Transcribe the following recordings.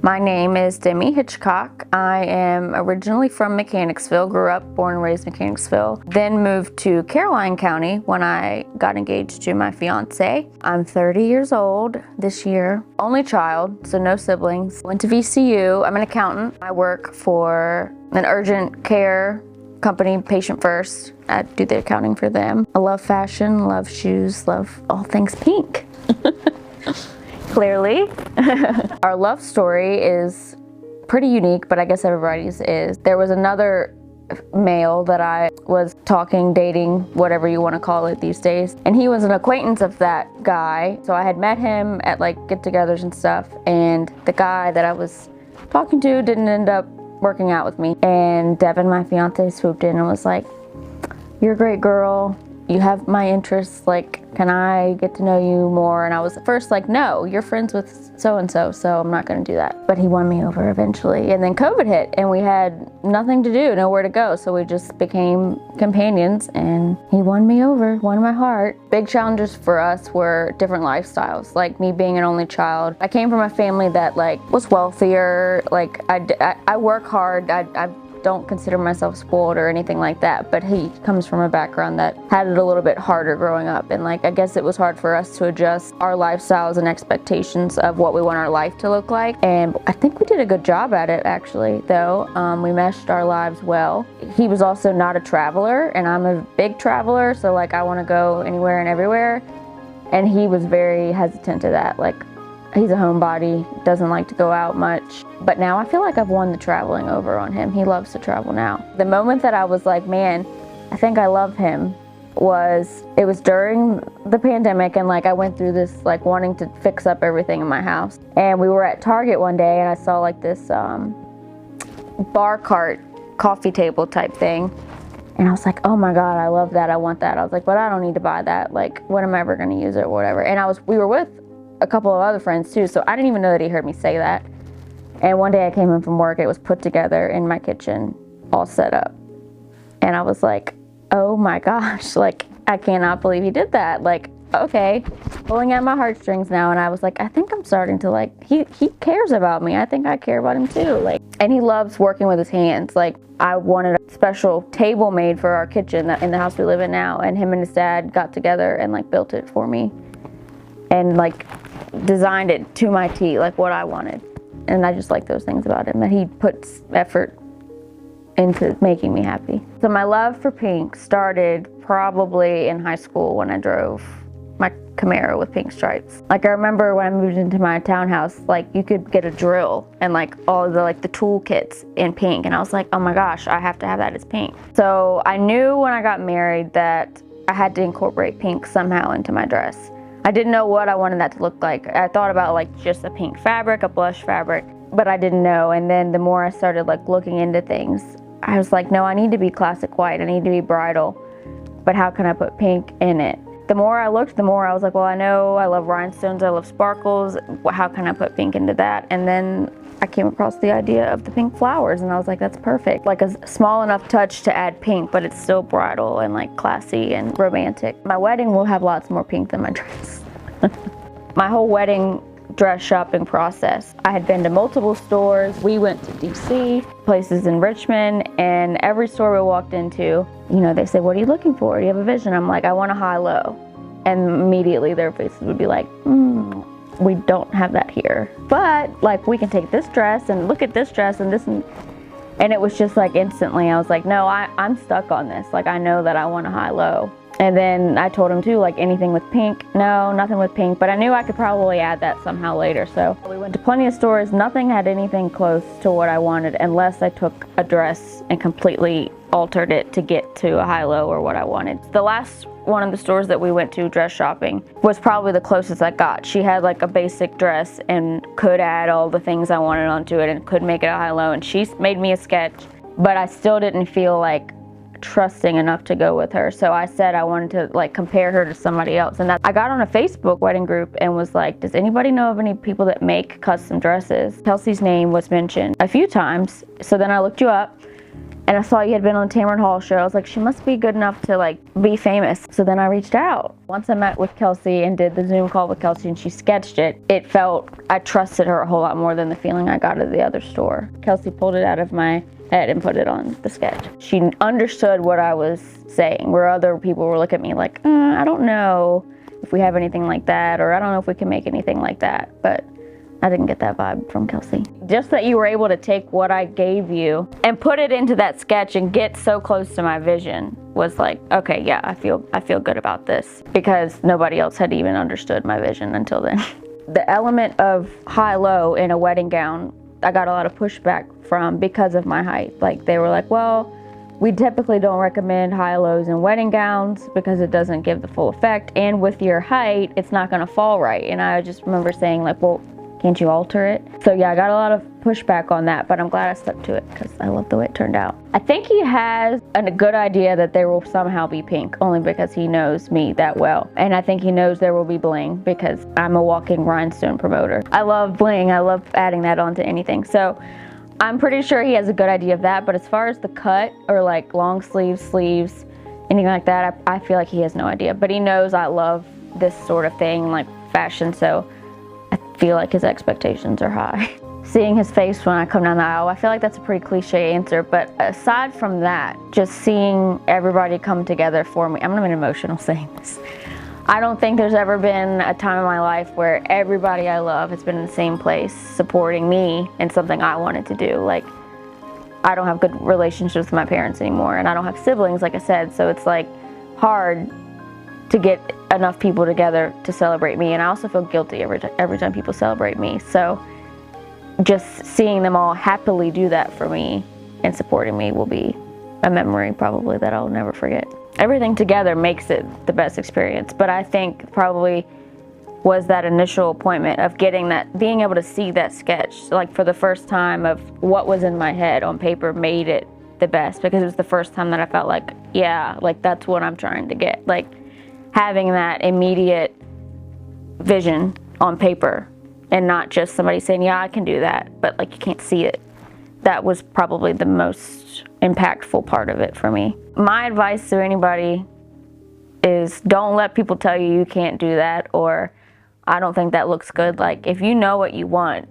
My name is Demi Hitchcock. I am originally from Mechanicsville, grew up, born and raised in Mechanicsville, then moved to Caroline County when I got engaged to my fiance. I'm 30 years old this year, only child, so no siblings. Went to VCU, I'm an accountant. I work for an urgent care company, Patient First. I do the accounting for them. I love fashion, love shoes, love all things pink. Clearly. Our love story is pretty unique, but I guess everybody's is. There was another male that I was talking, dating, whatever you want to call it these days, and he was an acquaintance of that guy. So I had met him at like get-togethers and stuff, and the guy that I was talking to didn't end up working out with me. And Devin, my fiance, swooped in and was like, "You're a great girl. You have my interests, like, can I get to know you more?" And I was at first like, no, you're friends with so-and-so, so I'm not gonna do that. But he won me over eventually. And then COVID hit and we had nothing to do, nowhere to go. So we just became companions and he won me over, won my heart. Big challenges for us were different lifestyles. Like me being an only child. I came from a family that like was wealthier. Like I work hard. I don't consider myself spoiled or anything like that, but he comes from a background that had it a little bit harder growing up, and like I guess it was hard for us to adjust our lifestyles and expectations of what we want our life to look like. And I think we did a good job at it, actually, though. We meshed our lives well. He was also not a traveler, and I'm a big traveler, so like I want to go anywhere and everywhere, and he was very hesitant to that. Like, he's a homebody, doesn't like to go out much. But now I feel like I've won the traveling over on him. He loves to travel now. The moment that I was like, man, I think I love him, it was during the pandemic, and like I went through this like wanting to fix up everything in my house. And we were at Target one day and I saw like this bar cart coffee table type thing. And I was like, oh my God, I love that, I want that. I was like, but I don't need to buy that. Like, when am I ever gonna use it or whatever? And we were with a couple of other friends too, so I didn't even know that he heard me say that. And one day I came in from work, it was put together in my kitchen, all set up. And I was like, oh my gosh, like, I cannot believe he did that. Like, okay, pulling at my heartstrings now. And I was like, I think I'm starting to like, he cares about me. I think I care about him too. Like, and he loves working with his hands. Like, I wanted a special table made for our kitchen in the house we live in now. And him and his dad got together and like built it for me. And like designed it to my T, like what I wanted. And I just like those things about him, that he puts effort into making me happy. So my love for pink started probably in high school when I drove my Camaro with pink stripes. Like I remember when I moved into my townhouse, like you could get a drill and like all the like the tool kits in pink. And I was like, oh my gosh, I have to have that as pink. So I knew when I got married that I had to incorporate pink somehow into my dress. I didn't know what I wanted that to look like. I thought about like just a pink fabric, a blush fabric, but I didn't know. And then the more I started like looking into things, I was like, no, I need to be classic white. I need to be bridal, but how can I put pink in it? The more I looked, the more I was like, well, I know I love rhinestones, I love sparkles. How can I put pink into that? And then I came across the idea of the pink flowers and I was like, that's perfect. Like a small enough touch to add pink, but it's still bridal and like classy and romantic. My wedding will have lots more pink than my dress. My whole wedding dress shopping process, I had been to multiple stores. We went to DC, places in Richmond, and every store we walked into, you know, they say, what are you looking for? Do you have a vision? I'm like, I want a high-low. And immediately their faces would be like, we don't have that here. But like, we can take this dress and look at this dress and this, and it was just like instantly, I was like, no, I'm stuck on this. Like, I know that I want a high-low. And then I told him too, like anything with pink, no, nothing with pink, but I knew I could probably add that somehow later. So we went to plenty of stores, nothing had anything close to what I wanted unless I took a dress and completely altered it to get to a high-low or what I wanted. The last one of the stores that we went to dress shopping was probably the closest I got. She had like a basic dress and could add all the things I wanted onto it and could make it a high-low, and she made me a sketch, but I still didn't feel like trusting enough to go with her. So I said I wanted to like compare her to somebody else, and I got on a Facebook wedding group and was like, does anybody know of any people that make custom dresses? Kelsey's name was mentioned a few times, so then I looked you up and I saw you had been on the Tamron Hall show. I was like, she must be good enough to like be famous. So then I reached out. Once I met with Kelsey and did the Zoom call with Kelsey and she sketched it, it felt, I trusted her a whole lot more than the feeling I got at the other store. Kelsey pulled it out of my head and put it on the sketch. She understood what I was saying, where other people were looking at me like, I don't know if we have anything like that, or I don't know if we can make anything like that. But I didn't get that vibe from Kelsey. Just that you were able to take what I gave you and put it into that sketch and get so close to my vision was like, okay, yeah, I feel good about this, because nobody else had even understood my vision until then. The element of high-low in a wedding gown, I got a lot of pushback from because of my height. Like, they were like, well, we typically don't recommend high-lows in wedding gowns because it doesn't give the full effect, and with your height, it's not gonna fall right. And I just remember saying like, well, can't you alter it? So yeah, I got a lot of pushback on that, but I'm glad I stuck to it because I love the way it turned out. I think he has a good idea that there will somehow be pink, only because he knows me that well. And I think he knows there will be bling because I'm a walking rhinestone promoter. I love bling, I love adding that onto anything. So I'm pretty sure he has a good idea of that, but as far as the cut or like long sleeves, sleeves, anything like that, I feel like he has no idea. But he knows I love this sort of thing, like fashion, so I feel like his expectations are high. Seeing his face when I come down the aisle, I feel like that's a pretty cliche answer, but aside from that, just seeing everybody come together for me, I'm not even emotional saying this. I don't think there's ever been a time in my life where everybody I love has been in the same place supporting me in something I wanted to do. Like, I don't have good relationships with my parents anymore, and I don't have siblings, like I said, so it's like hard to get enough people together to celebrate me, and I also feel guilty every time people celebrate me. So just seeing them all happily do that for me and supporting me will be a memory probably that I'll never forget. Everything together makes it the best experience, but I think probably was that initial appointment of getting that, being able to see that sketch like for the first time of what was in my head on paper made it the best, because it was the first time that I felt like, yeah, like that's what I'm trying to get. Like, having that immediate vision on paper and not just somebody saying, yeah, I can do that, but like you can't see it. That was probably the most impactful part of it for me. My advice to anybody is don't let people tell you you can't do that, or I don't think that looks good. Like, if you know what you want,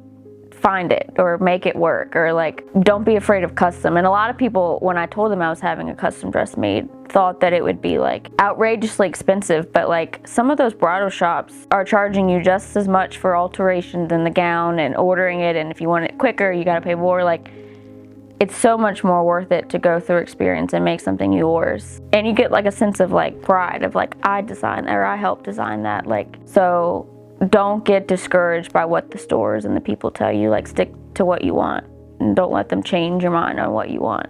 find it or make it work, or like, don't be afraid of custom. And a lot of people, when I told them I was having a custom dress made, thought that it would be like outrageously expensive, but like some of those bridal shops are charging you just as much for alterations in the gown and ordering it, and if you want it quicker you gotta pay more. Like, it's so much more worth it to go through experience and make something yours, and you get like a sense of like pride of like, I designed that, or I helped design that. Like, so don't get discouraged by what the stores and the people tell you. Like, stick to what you want and don't let them change your mind on what you want.